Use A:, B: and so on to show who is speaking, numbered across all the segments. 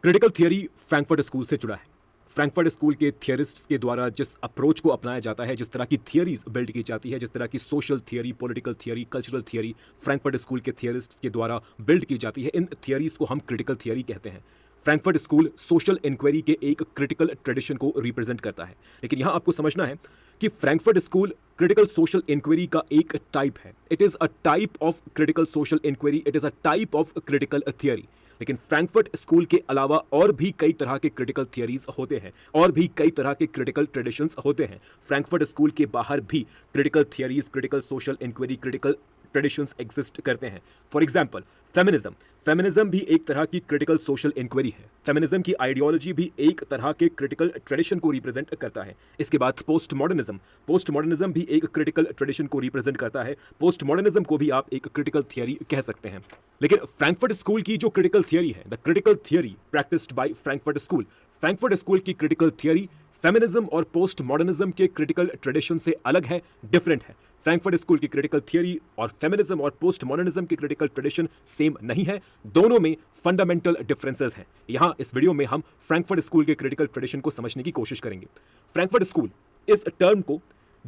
A: Critical theory Frankfurt school से जुड़ा है। फ्रैंकफर्ट स्कूल के थियरिस्ट्स के द्वारा जिस अप्रोच को अपनाया जाता है, जिस तरह की थियरीज बिल्ड की जाती है, जिस तरह की social theory, political theory, cultural theory Frankfurt school के थियरिस्ट्स के द्वारा बिल्ड की जाती है, इन थियरीज को हम क्रिटिकल थियरी कहते हैं। फ्रैंकफर्ट स्कूल सोशल इंक्वायरी के एक क्रिटिकल ट्रेडिशन को रिप्रेजेंट करता है। लेकिन यहां आपको समझना है कि Frankfurt school critical social inquiry का एक टाइप है। It is a type of critical social inquiry, it is a type of critical theory. लेकिन फ्रैंकफर्ट स्कूल के अलावा और भी कई तरह के क्रिटिकल थियरीज होते हैं, और भी कई तरह के क्रिटिकल ट्रेडिशंस होते हैं। फ्रैंकफर्ट स्कूल के बाहर भी critical theories, critical social inquiry, critical traditions exist करते हैं। For example feminism. फेमिनिज्म भी एक तरह की क्रिटिकल सोशल इंक्वायरी है। फेमिनिज्म की आइडियोलॉजी भी एक तरह के क्रिटिकल ट्रेडिशन को रिप्रेजेंट करता है। इसके बाद पोस्ट मॉडर्निज्म। पोस्ट मॉडर्निज्म भी एक क्रिटिकल ट्रेडिशन को रिप्रेजेंट करता है। पोस्ट मॉडर्निज्म को भी आप एक क्रिटिकल थियरी कह सकते हैं। लेकिन फ्रैंकफर्ट स्कूल की जो क्रिटिकल थियरी है, the critical theory practised by Frankfurt school, Frankfurt school की क्रिटिकल थियरी फेमिनिज्म और पोस्ट मॉडर्निज्म के क्रिटिकल ट्रेडिशन से अलग है, डिफरेंट है। फ्रैंकफर्ट स्कूल की क्रिटिकल थियरी और फेमिनिज्म और पोस्ट मॉडर्निज्म की क्रिटिकल ट्रेडिशन सेम नहीं है, दोनों में फंडामेंटल डिफरेंसेस हैं। यहां इस वीडियो में हम फ्रैंकफर्ट स्कूल के क्रिटिकल ट्रेडिशन को समझने की कोशिश करेंगे। फ्रैंकफर्ट स्कूल इस टर्म को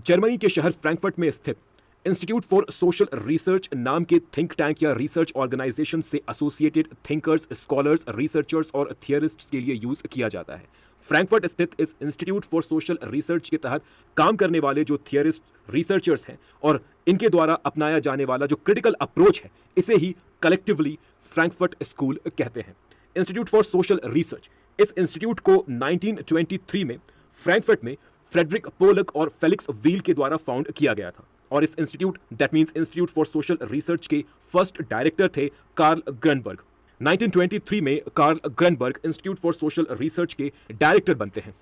A: जर्मनी के शहर फ्रैंकफर्ट में स्थित इंस्टीट्यूट फॉर सोशल रिसर्च नाम के थिंक टैंक या रिसर्च ऑर्गेनाइजेशन से एसोसिएटेड थिंकर्स, स्कॉलर्स, रिसर्चर्स और थियरिस्ट्स के लिए यूज किया जाता है। फ्रैंकफर्ट स्थित इस इंस्टीट्यूट फॉर सोशल रिसर्च के तहत काम करने वाले जो थियरिस्ट, रिसर्चर्स हैं और इनके द्वारा अपनाया जाने वाला जो क्रिटिकल अप्रोच है, इसे ही कलेक्टिवली फ्रैंकफर्ट स्कूल कहते हैं। इंस्टीट्यूट फॉर सोशल रिसर्च, इस इंस्टीट्यूट को 1923 में फ्रैंकफर्ट में फ्रेडरिक पोलक और फेलिक्स व्हील के द्वारा फाउंड किया गया था। और इस institute, that means Institute for Social Research के फर्स्ट डायरेक्टर थे कार्ल ग्रनबर्ग। 1923 में Carl Grunberg Institute for Social Research के डायरेक्टर बनते हैं।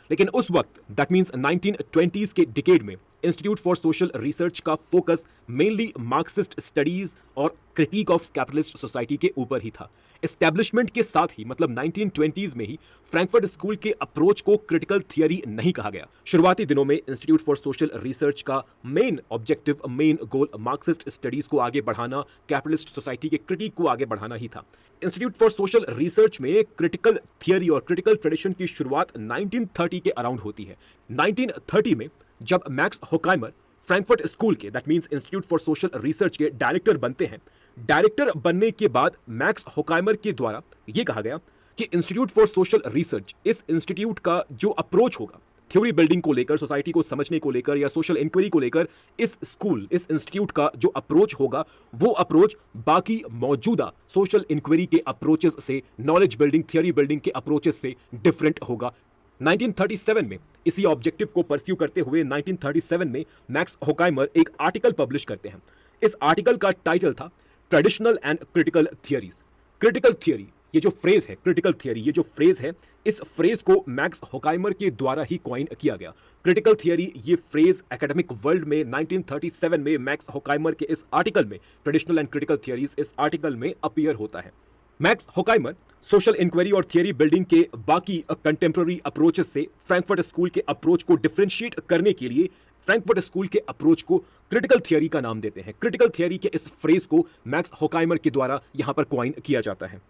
A: लेकिन उस वक्त, दैट मींस 1920s के डिकेड में, इंस्टीट्यूट फॉर सोशल रिसर्च का फोकस मेनली मार्क्सिस्ट स्टडीज और क्रिटिक ऑफ कैपिटलिस्ट सोसाइटी के ऊपर ही था। एस्टैब्लिशमेंट के साथ ही, मतलब 1920s में ही, फ्रैंकफर्ट स्कूल के अप्रोच को क्रिटिकल थियरी नहीं कहा गया। शुरुआती दिनों में इंस्टीट्यूट फॉर सोशल रिसर्च का main objective, main goal Marxist studies को आगे बढ़ाना, कैपिटलिस्ट सोसाइटी के क्रिटिक को आगे बढ़ाना ही था। इंस्टीट्यूट फॉर सोशल रिसर्च में क्रिटिकल थियरी और क्रिटिकल ट्रेडिशन की शुरुआत 1930 के अराउंड होती है। 1930 में जब मैक्स होकाइमर फ्रैंकफर्ट स्कूल के, that means Institute for Social Research के डायरेक्टर बनते हैं, डायरेक्टर बनने के बाद मैक्स होकाइमर के द्वारा यह कहा गया कि इंस्टीट्यूट फॉर सोशल रिसर्च, इस इंस्टीट्यूट का जो अप्रोच होगा थ्योरी बिल्डिंग को लेकर, सोसाइटी को समझने को लेकर या सोशल इंक्वायरी को लेकर, इस स्कूल, इस इंस्टीट्यूट का जो अप्रोच होगा, वो अप्रोच बाकी मौजूदा सोशल इंक्वायरी के अप्रोचेस से, नॉलेज बिल्डिंग, थ्योरी बिल्डिंग के अप्रोचेस से डिफरेंट होगा। 1937 में इसी ऑब्जेक्टिव को परस्यू करते हुए 1937 में मैक्स होकाइमर एक आर्टिकल पब्लिश करते हैं। इस आर्टिकल का टाइटल था traditional and critical theories. Critical theory, ये जो फ्रेज है, क्रिटिकल थियरी, ये जो फ्रेज है, इस फ्रेज को मैक्स होकाइमर के द्वारा ही कॉइन किया गया। क्रिटिकल थियरी, ये फ्रेज एकेडमिक वर्ल्ड में 1937 में मैक्स होकाइमर के इस आर्टिकल में, ट्रेडिशनल एंड क्रिटिकल थियरीज, इस आर्टिकल में अपीयर होता है। मैक्स होकाइमर सोशल इंक्वायरी और थियरी बिल्डिंग के बाकी कंटेम्प्रेरी अप्रोचेस से फ्रैंकफर्ट स्कूल के अप्रोच को डिफरेंशिएट करने के लिए फ्रैंकफर्ट स्कूल के अप्रोच को क्रिटिकल थियरी का नाम देते हैं। क्रिटिकल थियरी के इस फ्रेज को मैक्स होकाइमर के द्वारा यहां पर कॉइन किया जाता है।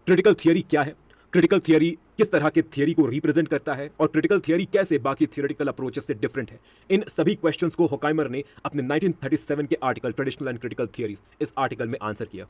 A: क्रिटिकल थियरी क्या है, क्रिटिकल थियरी किस तरह के थियरी को रिप्रेजेंट करता है, और क्रिटिकल थियरी कैसे बाकी थियोरेटिकल अप्रोचेस से डिफरेंट है, इन सभी क्वेश्चंस को होकाइमर ने अपने 1937 के article traditional and critical theories, इस आर्टिकल में आंसर किया।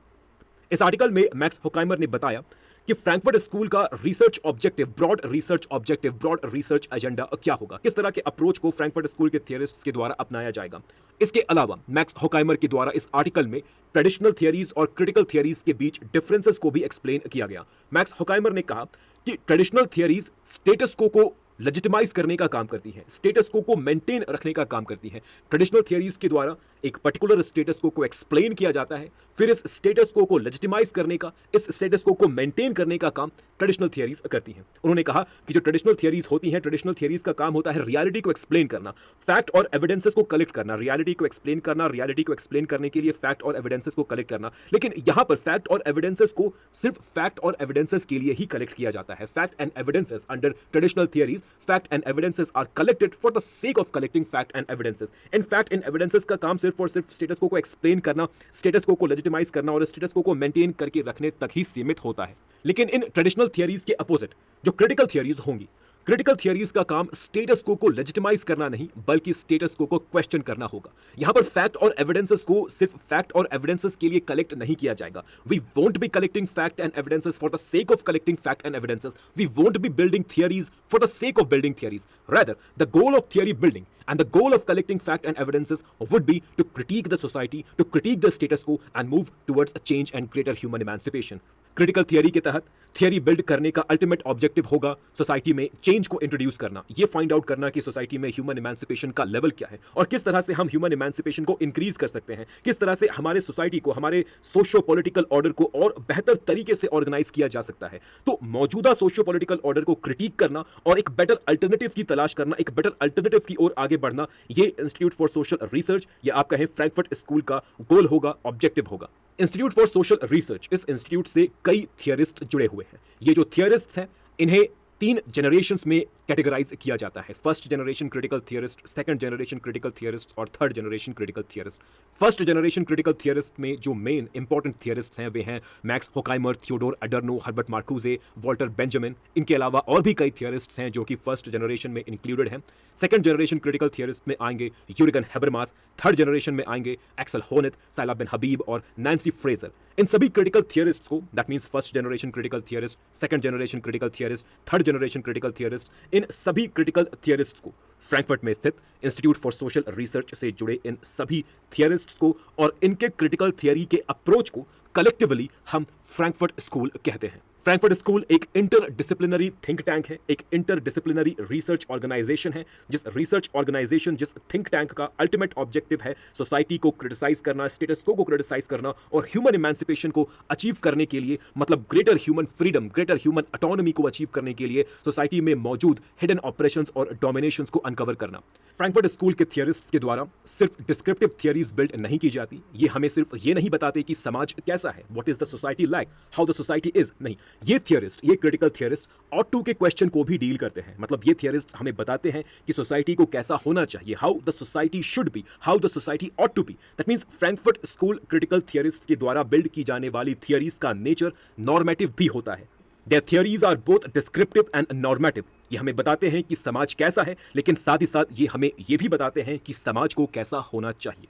A: इस आर्टिकल में मैक्स होकाइमर ने बताया कि फ्रैंकफर्ट स्कूल का research objective, broad research objective, broad research agenda क्या होगा, किस तरह के अप्रोच को फ्रैंकफर्ट स्कूल के थियरिस्ट्स के द्वारा अपनाया जाएगा। इसके अलावा मैक्स होकाइमर के द्वारा इस आर्टिकल में ट्रेडिशनल थियरीज और क्रिटिकल थियरीज के बीच डिफरेंसेस को भी एक्सप्लेन किया गया। मैक्स होकाइमर ने कहा कि ट्रेडिशनल थियरीज स्टेटस को लेजिटिमाइज करने का काम करती है, स्टेटस को मेंटेन रखने का काम करती है। ट्रेडिशनल थियरीज के द्वारा एक पर्टिकुलर स्टेटस को एक्सप्लेन किया जाता है, फिर इस स्टेटस को लेजिटिमाइज करने का, इस स्टेटस को मेंटेन करने का काम ट्रेडिशनल थियरीज करती हैं। उन्होंने कहा कि जो ट्रेडिशनल थियरीज होती हैं, ट्रेडिशनल थियरीज का काम होता है रियलिटी को एक्सप्लेन करना, फैक्ट और एविडेंसेस को कलेक्ट करना, रियलिटी को एक्सप्लेन करना, रियलिटी को एक्सप्लेन करने के लिए फैक्ट और एविडेंसेस को कलेक्ट करना। लेकिन यहां पर फैक्ट और एविडेंसेस को सिर्फ फैक्ट और एविडेंसेस के लिए ही कलेक्ट किया जाता है। Fact and evidences under traditional theories, fact and evidences are collected for the sake of collecting fact and evidences. इन फैक्ट एंड एविडेंसेस का काम सिर्फ और सिर्फ स्टेटस को एक्सप्लेन करना, स्टेटस को लेजिटिमाइज करना और स्टेटस को मेंटेन करके रखने तक ही सीमित होता है। लेकिन इन ट्रेडिशनल थियरीज के अपोजिट जो क्रिटिकल थियरीज होंगी, क्रिटिकल थियरीज का काम स्टेटस को लेजिटिमाइज करना नहीं बल्कि स्टेटस को क्वेश्चन करना होगा। यहां पर फैक्ट और एविडेंसेस को सिर्फ फैक्ट और एविडेंसेस के लिए कलेक्ट नहीं किया जाएगा। We won't be collecting fact and evidences for the sake of collecting fact and evidences. We won't be building theories for the sake of building theories. Rather, the goal of theory building and the goal of collecting fact and evidences would be to critique the society, to critique the status quo and move towards a change and greater human emancipation. Critical theory के तहत theory build करने का ultimate objective होगा society में change को introduce करना, ये find out करना कि सोसाइटी में ह्यूमन इमेंसिपेशन का लेवल क्या है और किस तरह से हम ह्यूमन इमेंसिपेशन को इंक्रीज कर सकते हैं, किस तरह से हमारे सोसाइटी को, हमारे सोशियो पॉलिटिकल ऑर्डर को और बेहतर तरीके से ऑर्गेनाइज किया जा सकता है। तो मौजूदा सोशियो पॉलिटिकल ऑर्डर को क्रिटिक करना और एक बेटर अल्टरनेटिव की तलाश करना, एक बेटर अल्टरनेटिव की ओर आगे बढ़ना, ये इंस्टीट्यूट फॉर सोशल रिसर्च या आप कहें फ्रैंकफर्ट स्कूल का गोल होगा, ऑब्जेक्टिव होगा। इंस्टीट्यूट फॉर सोशल रिसर्च, इस इंस्टीट्यूट से कई थियरिस्ट जुड़े हुए हैं। ये जो थियरिस्ट हैं इन्हें 3 जनरेशंस में कैटेगराइज किया जाता है। First generation critical theorist, second generation critical theorist और third generation critical theorist. First generation critical theorist में जो मेन इंपॉर्टेंट थियरिस्ट हैं वे हैं Max Horkheimer, Theodor Adorno, Herbert Marcuse, Walter Benjamin. इनके अलावा और भी कई थियरिस्ट हैं जो कि फर्स्ट जनरेशन में इंक्लूडेड हैं। सेकंड जनरेशन क्रिटिकल थियरिस्ट में आएंगे यूरिगन हैबरमास, थर्ड जनरेशन में आएंगे एक्सेल होनेथ, साइला बिन हबीब और नैंसी फ्रेजर। इन सभी क्रिटिकल थियरिस्ट को, that means first generation critical theorist, second generation critical theorist, third generation critical theorist, इन सभी क्रिटिकल थियरिस्ट को फ्रैंकफर्ट में स्थित इंस्टीट्यूट फॉर सोशल रिसर्च से जुड़े इन सभी थियरिस्ट को और इनके क्रिटिकल थियरी के अप्रोच को कलेक्टिवली हम फ्रैंकफर्ट स्कूल कहते हैं। फ्रैंकफर्ट स्कूल एक इंटर डिसिप्लिनरी थिंक टैंक है, एक इंटर डिसिप्लिनरी रिसर्च ऑर्गेनाइजेशन है, जिस रिसर्च ऑर्गेनाइजेशन, जिस थिंक टैंक का अल्टीमेट ऑब्जेक्टिव है सोसाइटी को क्रिटिसाइज करना, स्टेटस को क्रिटिसाइज करना और ह्यूमन इमेंसिपेशन को अचीव करने के लिए, मतलब greater human freedom, greater human autonomy को अचीव करने के लिए सोसाइटी में मौजूद हिडन ऑपरेशंस और डोमिनेशंस को अनकवर करना। फ्रैंकफर्ट स्कूल के थियरिस्ट के द्वारा सिर्फ डिस्क्रिप्टिव थियरीज बिल्ड नहीं की जाती, ये हमें सिर्फ ये नहीं बताते कि समाज कैसा है, what is the society like, how the society is, नहीं, ये थियरिस्ट, ये क्रिटिकल थियरिस्ट ऑट टू के क्वेश्चन को भी डील करते हैं। मतलब ये थियरिस्ट हमें बताते हैं कि सोसाइटी को कैसा होना चाहिए, how the society should be, how the society ought to be. That means Frankfurt school critical theorist के द्वारा बिल्ड की जाने वाली थियरीज का नेचर नॉर्मेटिव भी होता है। Their theories are both descriptive and normative। ये हमें बताते हैं कि समाज कैसा है, लेकिन साथ ही साथ ये हमें ये भी बताते हैं कि समाज को कैसा होना चाहिए।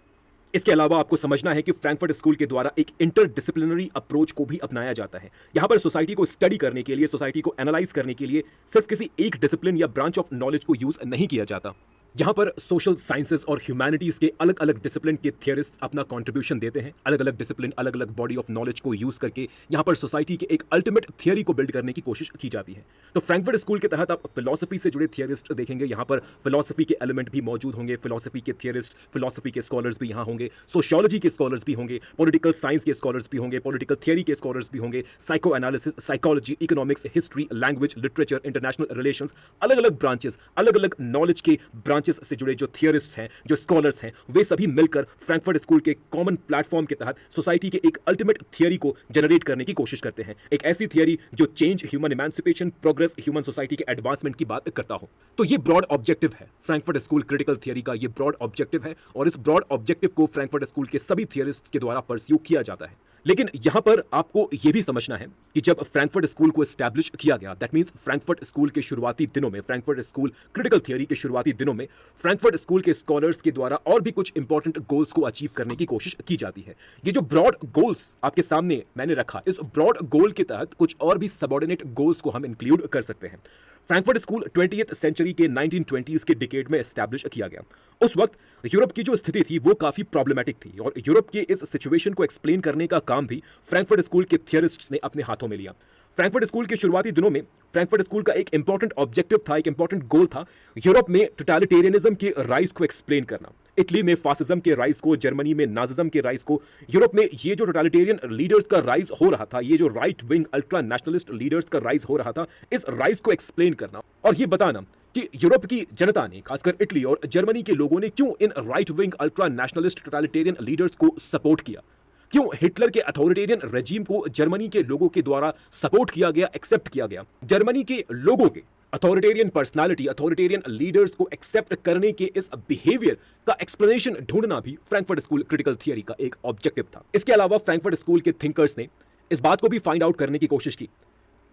A: इसके अलावा आपको समझना है कि फ्रैंकफर्ट स्कूल के द्वारा एक इंटरडिसिप्लिनरी अप्रोच को भी अपनाया जाता है। यहां पर सोसाइटी को स्टडी करने के लिए, सोसाइटी को एनालाइज करने के लिए सिर्फ किसी एक डिसिप्लिन या ब्रांच ऑफ नॉलेज को यूज नहीं किया जाता। यहाँ पर सोशल साइंसेज और ह्यूमैनिटीज के अलग अलग डिसिप्लिन के थियरिस्ट अपना कंट्रीब्यूशन देते हैं। अलग अलग डिसिप्लिन, अलग अलग बॉडी ऑफ नॉलेज को यूज करके यहाँ पर सोसाइटी के एक अल्टीमेट थियरी को बिल्ड करने की कोशिश की जाती है। तो फ्रैंकफर्ट स्कूल के तहत आप फिलॉसफी से जुड़े थियरिस्ट देखेंगे, यहाँ पर फिलॉसफी के एलिमेंट भी मौजूद होंगे, फिलॉसफी के थियरिस्ट, फिलॉसफी के स्कॉलर्स भी यहाँ होंगे, सोशियोलॉजी के स्कॉलर्स भी होंगे, पॉलिटिकल साइंस के स्कॉलर्स भी होंगे, पॉलिटिकल थियरी के स्कॉलर्स भी होंगे, psycho analysis, psychology, economics, history, language, literature, international relations, अलग अलग ब्रांचेस, अलग अलग नॉलेज के ब्रांचेस से जुड़े जो थियरिस्ट हैं, जो स्कॉलर्स हैं, वे सभी मिलकर फ्रैंकफर्ट स्कूल के कॉमन प्लेटफॉर्म के तहत सोसाइटी के एक अल्टीमेट थियरी को जनरेट करने की कोशिश करते हैं। एक ऐसी थियरी जो change, human emancipation, progress, human society के एडवांसमेंट की बात करता हो। तो ये ब्रॉड ऑब्जेक्टिव है फ्रैंकफर्ट स्कूल क्रिटिकल थियरी का, ये ब्रॉड ऑब्जेक्टिव है और इस ब्रॉड ऑब्जेक्टिव को फ्रैंकफर्ट स्कूल के सभी थियरिस्ट के द्वारा परस्यू किया जाता है। लेकिन यहां पर आपको यह भी समझना है कि जब फ्रैंकफर्ट स्कूल को एस्टैब्लिश किया गया, दैट मींस फ्रैंकफर्ट स्कूल के शुरुआती दिनों में, फ्रैंकफर्ट स्कूल क्रिटिकल थियरी के शुरुआती दिनों में फ्रैंकफर्ट स्कूल के स्कॉलर्स के द्वारा और भी कुछ इंपॉर्टेंट गोल्स को अचीव करने की कोशिश की जाती है। ये जो ब्रॉड गोल्स आपके सामने मैंने रखा, इस ब्रॉड गोल के तहत कुछ और भी सबऑर्डिनेट गोल्स को हम इंक्लूड कर सकते हैं। फ्रैंकफर्ट स्कूल 20th सेंचुरी के 1920s के डिकेड में एस्टैब्लिश किया गया। उस वक्त यूरोप की जो स्थिति थी वो काफी प्रॉब्लमेटिक थी और यूरोप के इस सिचुएशन को एक्सप्लेन करने का काम भी फ्रैंकफर्ट स्कूल के थियरिस्ट्स ने अपने हाथों में लिया। फ्रैंकफर्ट स्कूल के शुरुआती दिनों में फ्रैंकफर्ट स्कूल का एक इंपॉर्टेंट ऑब्जेक्टिव था, एक इंपॉर्टेंट गोल था, यूरोप में टोटलिटेरियनिज्म के राइज को एक्सप्लेन करना। इटली में फासिज्म के राइज को, जर्मनी में नाजिज्म के राइज को, यूरोप में ये जो टोटलिटेरियन लीडर्स का राइज हो रहा था, ये जो right wing ultra nationalist leaders का राइज हो रहा था, इस राइज को एक्सप्लेन करना और ये बताना कि यूरोप की जनता ने, खासकर इटली और जर्मनी के लोगों ने क्यों in right wing ultra nationalist totalitarian leaders को सपोर्ट किया, क्यों हिटलर के अथॉरिटेरियन रेजिम को जर्मनी के लोगों के द्वारा सपोर्ट किया गया, एक्सेप्ट किया गया। जर्मनी के लोगों के अथॉरिटेरियन पर्सनालिटी, अथॉरिटेरियन लीडर्स को एक्सेप्ट करने के इस बिहेवियर का एक्सप्लेनेशन ढूंढना भी फ्रैंकफर्ट स्कूल क्रिटिकल थियरी का एक ऑब्जेक्टिव था। इसके अलावा फ्रैंकफर्ट स्कूल के थिंकर्स ने इस बात को भी फाइंड आउट करने की कोशिश की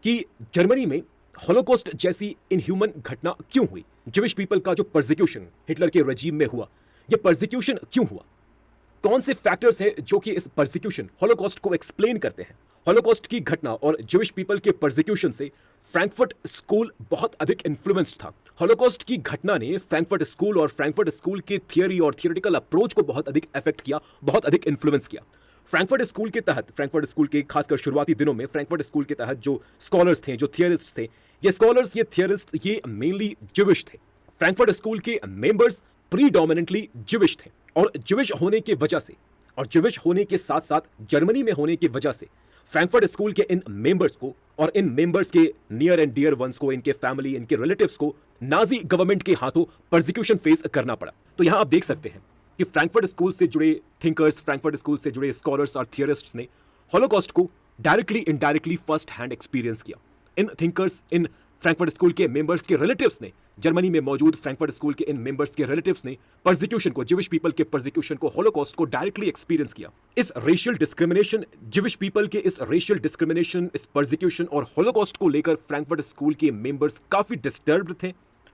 A: कि जर्मनी में हॉलोकॉस्ट जैसी इनह्यूमन घटना क्यों हुई। ज्यूइश पीपल का जो परसिक्यूशन हिटलर के रजीम में हुआ, यह परसिक्यूशन क्यों हुआ, कौन से फैक्टर्स हैं जो कि इस परसिक्यूशन हॉलोकॉस्ट को एक्सप्लेन करते हैं। हॉलोकॉस्ट की घटना और ज्यूइश पीपल के परसिक्यूशन से फ्रैंकफर्ट स्कूल बहुत अधिक इन्फ्लुएंस्ड था। हॉलोकॉस्ट की घटना ने फ्रैंकफर्ट स्कूल और फ्रैंकफर्ट स्कूल के थियरी और थियोरेटिकल अप्रोच को बहुत अधिक अफेक्ट किया, बहुत अधिक इन्फ्लुएंस किया। फ्रैंकफर्ट स्कूल के तहत, फ्रैंकफर्ट स्कूल के खासकर शुरुआती दिनों में फ्रैंकफर्ट स्कूल के तहत जो स्कॉलर्स थे, जो थियरिस्ट थे, ये स्कॉलर्स, ये थियरिस्ट, ये मेनली ज्यूइश थे। फ्रैंकफर्ट स्कूल के मेंबर्स प्रीडोमिनेंटली ज्यूइश थे और ज्यूइश होने की वजह से, और ज्यूइश होने के साथ साथ जर्मनी में होने की वजह से फ्रैंकफर्ट स्कूल के इन मेंबर्स को और इन मेंबर्स के नियर एंड डियर वंस को, इनके फैमिली, इनके रिलेटिव्स को नाजी गवर्नमेंट के हाथों परसिक्यूशन फेस करना पड़ा। तो यहां आप देख सकते हैं कि फ्रैंकफर्ट स्कूल से जुड़े थिंकर्स, फ्रैंकफर्ट स्कूल से जुड़े स्कॉलर्स और थियरिस्ट्स ने हॉलोकॉस्ट को directly indirectly first hand experience किया। इन थिंकर्स, इन फ्रैंकफर्ट स्कूल के मेंबर्स के रिलेटिव्स ने, जर्मनी में मौजूद फ्रैंकफर्ट स्कूल के इन मेंबर्स के रिलेटिव्स ने परसिक्यूशन को, ज्यूइश पीपल के परसिक्यूशन को, हॉलोकॉस्ट को डायरेक्टली एक्सपीरियंस किया। इस रेशियल डिस्क्रिमिनेशन, ज्यूइश पीपल के इस रेशियल डिस्क्रिमिनेशन, इस परसिक्यूशन और हॉलोकॉस्ट को लेकर फ्रैंकफर्ट स्कूल के मेंबर्स काफी डिस्टर्ब्ड थे।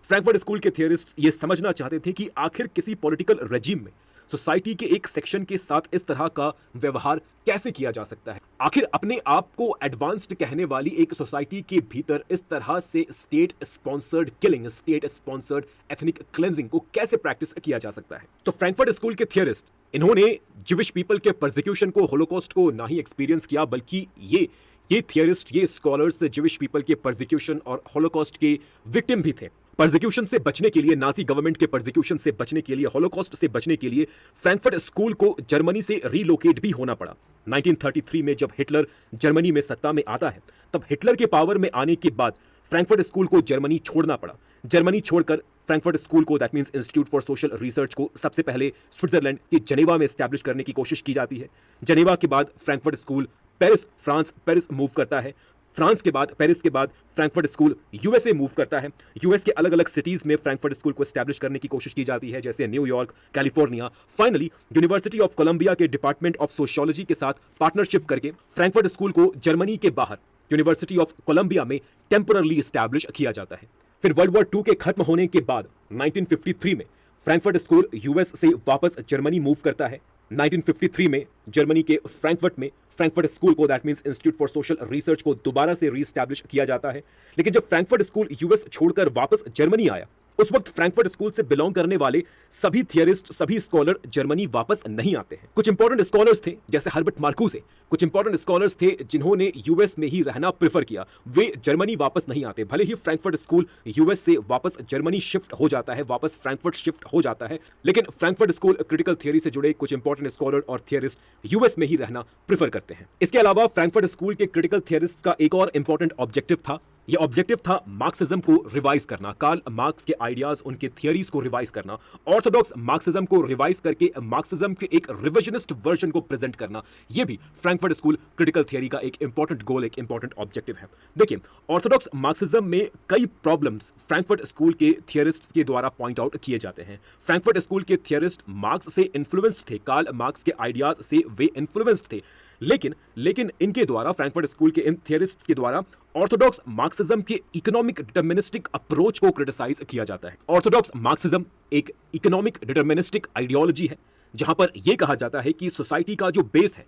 A: फ्रैंकफर्ट स्कूल के थियरिस्ट्स ये समझना चाहते थे कि आखिर किसी पॉलिटिकल रेजिम में सोसाइटी के एक सेक्शन के साथ इस तरह का व्यवहार कैसे किया जा सकता है। आखिर अपने आप को एडवांस्ड कहने वाली एक सोसाइटी के भीतर इस तरह से state sponsored killing, state sponsored ethnic cleansing को कैसे प्रैक्टिस किया जा सकता है। तो फ्रैंकफर्ट स्कूल के थियरिस्ट, इन्होंने ज्यूइश पीपल के परसिक्यूशन को, हॉलोकॉस्ट को ना ही एक्सपीरियंस किया, बल्कि ये थियरिस्ट, ये स्कॉलर्स ज्यूइश पीपल के परसिक्यूशन और हॉलोकॉस्ट के विक्टिम भी थे। परसिक्यूशन से बचने के लिए, नाजी गवर्नमेंट के परसिक्यूशन से बचने के लिए, हॉलोकॉस्ट से बचने के लिए फ्रैंकफर्ट स्कूल को जर्मनी से रीलोकेट भी होना पड़ा। 1933 में जब हिटलर जर्मनी में सत्ता में आता है, तब हिटलर के पावर में आने के बाद फ्रैंकफर्ट स्कूल को जर्मनी छोड़ना पड़ा। जर्मनी छोड़कर फ्रैंकफर्ट स्कूल को, that means Institute for Social research को, सबसे पहले स्विट्जरलैंड के जनेवा में एस्टैब्लिश करने की कोशिश की जाती है। जनेवा के बाद Frankfurt school Paris, France, Paris move करता है। फ्रांस के बाद, पेरिस के बाद फ्रैंकफर्ट स्कूल यूएसए मूव करता है। यूएस के अलग अलग सिटीज में फ्रैंकफर्ट स्कूल को एस्टैब्लिश करने की कोशिश की जाती है, जैसे New York, California. Finally university of Columbia के डिपार्टमेंट ऑफ सोशियोलॉजी के साथ पार्टनरशिप करके फ्रैंकफर्ट स्कूल को जर्मनी के बाहर यूनिवर्सिटी ऑफ कोलंबिया में टेम्पररली एस्टैब्लिश किया जाता है। फिर वर्ल्ड वॉर II के खत्म होने के बाद 1953 में फ्रैंकफर्ट स्कूल यूएस से वापस जर्मनी मूव करता है। 1953 में जर्मनी के फ्रैंकफर्ट में फ्रैंकफर्ट स्कूल को, that means Institute for Social research को, दोबारा से रीस्टैब्लिश किया जाता है। लेकिन जब फ्रैंकफर्ट स्कूल यूएस छोड़कर वापस जर्मनी आया, उस वक्त फ्रैंकफर्ट स्कूल से बिलोंग करने वाले सभी थियरिस्ट, सभी स्कॉलर जर्मनी वापस नहीं आते हैं। कुछ इंपॉर्टेंट स्कॉलर्स थे जैसे हर्बर्ट मार्कूसे, कुछ इंपॉर्टेंट स्कॉलर्स थे जिन्होंने यूएस में ही रहना प्रेफर किया, वे जर्मनी वापस नहीं आते। भले ही फ्रैंकफर्ट स्कूल यूएस से वापस जर्मनी शिफ्ट हो जाता है, वापस फ्रैंकफर्ट शिफ्ट हो जाता है, लेकिन फ्रैंकफर्ट स्कूल क्रिटिकल थियरी से जुड़े कुछ इंपॉर्टेंट स्कॉलर और थियरिस्ट यूएस में ही रहना प्रेफर करते हैं। इसके अलावा फ्रैंकफर्ट स्कूल के क्रिटिकल थियरिस्ट का एक और इंपॉर्टेंट ऑब्जेक्टिव था। यह ऑब्जेक्टिव था मार्क्सिज्म को रिवाइज करना, कार्ल मार्क्स के आइडियाज, उनके थियरीज को रिवाइज करना, ऑर्थोडॉक्स मार्क्सिज्म को रिवाइज करके मार्क्सिज्म के एक रिविजनिस्ट वर्जन को प्रेजेंट करना। यह भी फ्रैंकफर्ट स्कूल क्रिटिकल थियरी का एक इंपॉर्टेंट गोल, एक इंपॉर्टेंट ऑब्जेक्टिव है। देखिए, ऑर्थोडॉक्स मार्क्सिज्म में कई प्रॉब्लम्स फ्रैंकफर्ट स्कूल के थियरिस्ट के द्वारा पॉइंट आउट किए जाते हैं। फ्रैंकफर्ट स्कूल के थियरिस्ट मार्क्स से इन्फ्लुएंस्ड थे, कार्ल मार्क्स के आइडियाज से वे इन्फ्लुएंस्ड थे, लेकिन इनके द्वारा, फ्रैंकफर्ट स्कूल के इन थियरिस्ट के द्वारा ऑर्थोडॉक्स मार्क्सिज्म के इकोनॉमिक डिटरमिनिस्टिक अप्रोच को क्रिटिसाइज किया जाता है। ऑर्थोडॉक्स मार्क्सिज्म एक इकोनॉमिक डिटरमिनिस्टिक आइडियोलॉजी है, जहां पर यह कहा जाता है कि सोसाइटी का जो बेस है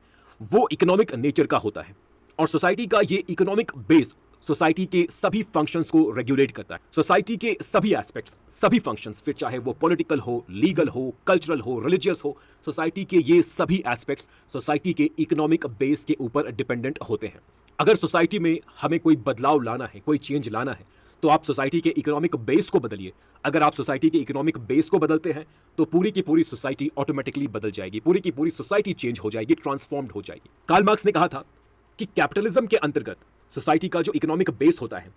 A: वो इकोनॉमिक नेचर का होता है, और सोसाइटी का ये इकोनॉमिक बेस सोसाइटी के सभी फंक्शंस को रेगुलेट करता है। सोसाइटी के सभी एस्पेक्ट्स, सभी फंक्शंस, फिर चाहे वो पॉलिटिकल हो, लीगल हो, कल्चरल हो, रिलीजियस हो, सोसाइटी के ये सभी एस्पेक्ट्स सोसाइटी के इकोनॉमिक बेस के ऊपर डिपेंडेंट होते हैं। अगर सोसाइटी में हमें कोई बदलाव लाना है, कोई चेंज लाना है, तो आप सोसाइटी के इकोनॉमिक बेस को बदलिए। अगर आप सोसाइटी के इकोनॉमिक बेस को बदलते हैं तो पूरी की पूरी सोसाइटी ऑटोमेटिकली बदल जाएगी, पूरी की पूरी सोसाइटी चेंज हो जाएगी, ट्रांसफॉर्म्ड हो जाएगी। कार्ल मार्क्स ने कहा था कि कैपिटलिज्म के अंतर्गत सोसाइटी का जो इकोनॉमिक बेस होता है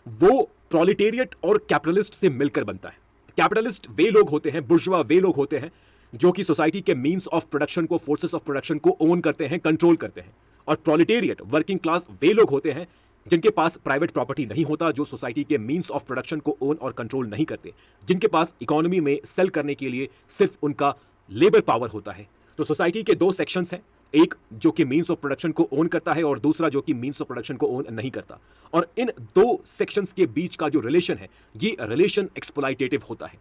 A: वो प्रोलेटेरिएट और कैपिटलिस्ट से मिलकर बनता है। कैपिटलिस्ट वे लोग होते हैं, बुर्जुआ वे लोग होते हैं जो कि सोसाइटी के मींस ऑफ प्रोडक्शन को, फोर्सेस ऑफ प्रोडक्शन को ओन करते हैं, कंट्रोल करते हैं, और प्रोलेटेरिएट, वर्किंग क्लास वे लोग होते हैं जिनके पास प्राइवेट प्रॉपर्टी नहीं होता, जो सोसाइटी के मीन्स ऑफ प्रोडक्शन को ओन और कंट्रोल नहीं करते, जिनके पास इकोनॉमी में सेल करने के लिए सिर्फ उनका लेबर पावर होता है। तो सोसाइटी के दो सेक्शंस हैं, एक जो कि मीन्स ऑफ प्रोडक्शन को ओन करता है और दूसरा जो कि मीन्स ऑफ प्रोडक्शन को ओन नहीं करता। और इन दो सेक्शंस के बीच का जो रिलेशन है, ये रिलेशन एक्सप्लॉइटेटिव होता है।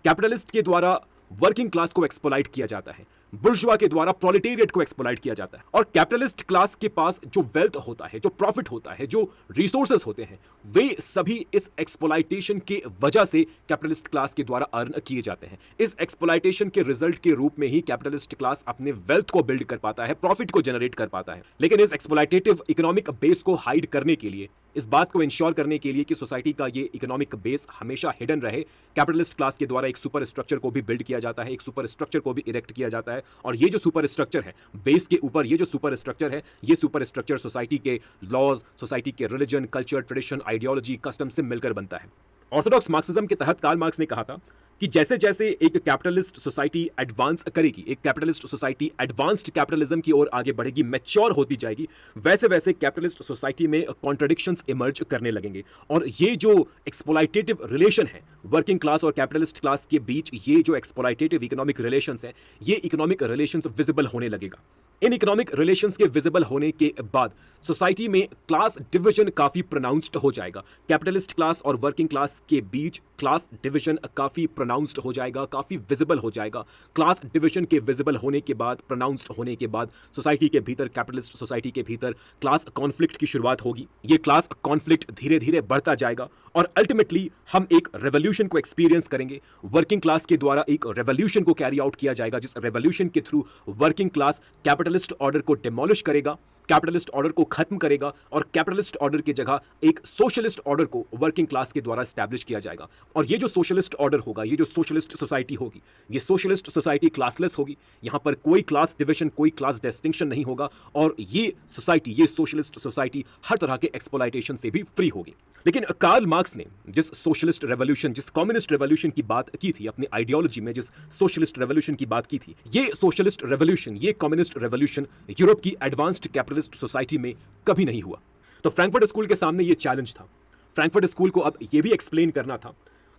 A: कैपिटलिस्ट के द्वारा वर्किंग क्लास को एक्सप्लॉइट किया जाता है, बुर्जुआ के द्वारा प्रोलेटेरिएट को एक्सप्लॉइट किया जाता है। और कैपिटलिस्ट क्लास के पास जो वेल्थ होता है, जो प्रॉफिट होता है, जो रिसोर्सेज होते हैं, वे सभी इस एक्सप्लॉइटेशन के वजह से कैपिटलिस्ट क्लास के द्वारा अर्न किए जाते हैं। इस एक्सप्लॉइटेशन के रिजल्ट के रूप में ही कैपिटलिस्ट क्लास अपने वेल्थ को बिल्ड कर पाता है, प्रॉफिट को जनरेट कर पाता है। लेकिन इस एक्सप्लॉइटेटिव इकोनॉमिक बेस को हाइड करने के लिए, इस बात को इंश्योर करने के लिए कि सोसाइटी का ये इकोनॉमिक बेस हमेशा हिडन रहे, कैपिटलिस्ट क्लास के द्वारा एक सुपर स्ट्रक्चर को भी बिल्ड किया जाता है, एक सुपर स्ट्रक्चर को भी इरेक्ट किया जाता है। और ये जो सुपर स्ट्रक्चर है, बेस के ऊपर ये जो सुपर स्ट्रक्चर है, ये सुपर स्ट्रक्चर सोसाइटी के लॉज, सोसाइटी के religion, culture, tradition, ideology, custom से मिलकर बनता है। ऑर्थोडॉक्स मार्क्सिज्म के तहत कार्ल मार्क्स ने कहा था कि जैसे जैसे एक कैपिटलिस्ट सोसाइटी एडवांस करेगी, एक कैपिटलिस्ट सोसाइटी एडवांस्ड कैपिटलिज्म की ओर आगे बढ़ेगी, मैच्योर होती जाएगी, वैसे वैसे कैपिटलिस्ट सोसाइटी में कॉन्ट्रडिक्शंस इमर्ज करने लगेंगे। और ये जो एक्सप्लॉइटेटिव रिलेशन है वर्किंग क्लास और कैपिटलिस्ट क्लास के बीच, ये जो एक्सप्लॉइटेटिव इकोनॉमिक रिलेशंस हैं, ये इकोनॉमिक रिलेशंस विजिबल होने लगेगा। इन इकोनॉमिक रिलेशंस के विजिबल होने के बाद सोसाइटी में क्लास डिवीजन काफी प्रोनाउंस्ड हो जाएगा। कैपिटलिस्ट क्लास और वर्किंग क्लास के बीच क्लास डिवीजन काफी प्रोनाउंस्ड हो जाएगा, काफी विजिबल हो जाएगा। क्लास डिवीजन के विजिबल होने के बाद, प्रोनाउंस्ड होने के बाद, सोसाइटी के भीतर, कैपिटलिस्ट सोसाइटी के भीतर क्लास कॉन्फ्लिक्ट की शुरुआत होगी। ये क्लास कॉन्फ्लिक्ट धीरे धीरे बढ़ता जाएगा और अल्टीमेटली हम एक रेवोल्यूशन को एक्सपीरियंस करेंगे। वर्किंग क्लास के द्वारा एक रेवोल्यूशन को कैरी आउट किया जाएगा, जिस रेवोल्यूशन के through working class capitalist order को डिमोलिश करेगा, कैपिटलिस्ट ऑर्डर को खत्म करेगा और कैपिटलिस्ट ऑर्डर की जगह एक सोशलिस्ट ऑर्डर को वर्किंग क्लास के द्वारा एस्टैब्लिश किया जाएगा। और ये जो सोशलिस्ट ऑर्डर होगा, ये जो सोशलिस्ट सोसाइटी होगी, ये सोशलिस्ट सोसाइटी क्लासलेस होगी। यहां पर कोई क्लास डिवीजन, कोई क्लास डिस्टिंक्शन नहीं होगा और ये सोसाइटी, ये सोशलिस्ट सोसाइटी हर तरह के एक्सप्लॉइटेशन से भी फ्री होगी। लेकिन कार्ल मार्क्स ने जिस सोशलिस्ट रेवोल्यूशन, जिस कम्युनिस्ट रेवोल्यूशन की बात की थी अपनी आइडियोलॉजी में, जिस सोशलिस्ट रेवोल्यूशन की बात की थी, ये सोशलिस्ट रेवोल्यूशन, ये कम्युनिस्ट रेवोल्यूशन यूरोप की एडवांस्ड कैपिटलिस्ट सोसाइटी में कभी नहीं हुआ। तो फ्रैंकफर्ट स्कूल के सामने ये चैलेंज था। फ्रैंकफर्ट स्कूल को अब ये भी एक्सप्लेन करना था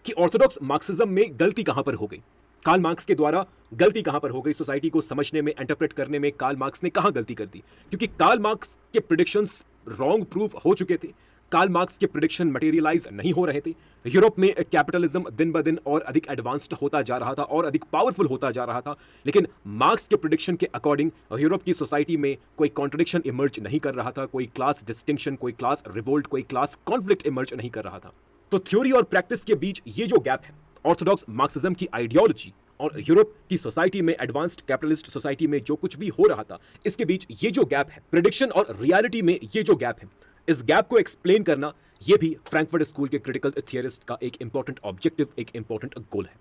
A: कि ऑर्थोडॉक्स मार्क्सिज्म में गलती कहां पर हो गई, कार्ल मार्क्स के द्वारा गलती कहां पर हो गई, सोसाइटी को समझने में, इंटरप्रेट करने में कार्ल मार्क्स ने कहां गलती कर दी। क्योंकि कार्ल मार्क्स के प्रेडिक्शंस रॉन्ग प्रूव हो चुके थे, कार्ल मार्क्स के प्रेडिक्शन मटेरियलाइज नहीं हो रहे थे। यूरोप में कैपिटलिज्म दिन ब दिन और अधिक एडवांस्ड होता जा रहा था और अधिक पावरफुल होता जा रहा था। लेकिन मार्क्स के प्रेडिक्शन के अकॉर्डिंग यूरोप की सोसाइटी में कोई कॉन्ट्रडिक्शन इमर्ज नहीं कर रहा था, कोई क्लास डिस्टिंक्शन, कोई क्लास रिवोल्ट, कोई क्लास कॉन्फ्लिक्ट इमर्ज नहीं कर रहा था। तो थ्योरी और प्रैक्टिस के बीच ये जो गैप है, ऑर्थोडॉक्स मार्क्सिज्म की आइडियोलॉजी और यूरोप की सोसाइटी में, एडवांस्ड कैपिटलिस्ट सोसाइटी में जो कुछ भी हो रहा था, इसके बीच ये जो गैप है, प्रेडिक्शन और रियलिटी में ये जो गैप है, इस गैप को एक्सप्लेन करना, यह भी फ्रैंकफर्ट स्कूल के क्रिटिकल थियरिस्ट का एक इंपॉर्टेंट ऑब्जेक्टिव, एक इंपॉर्टेंट गोल है।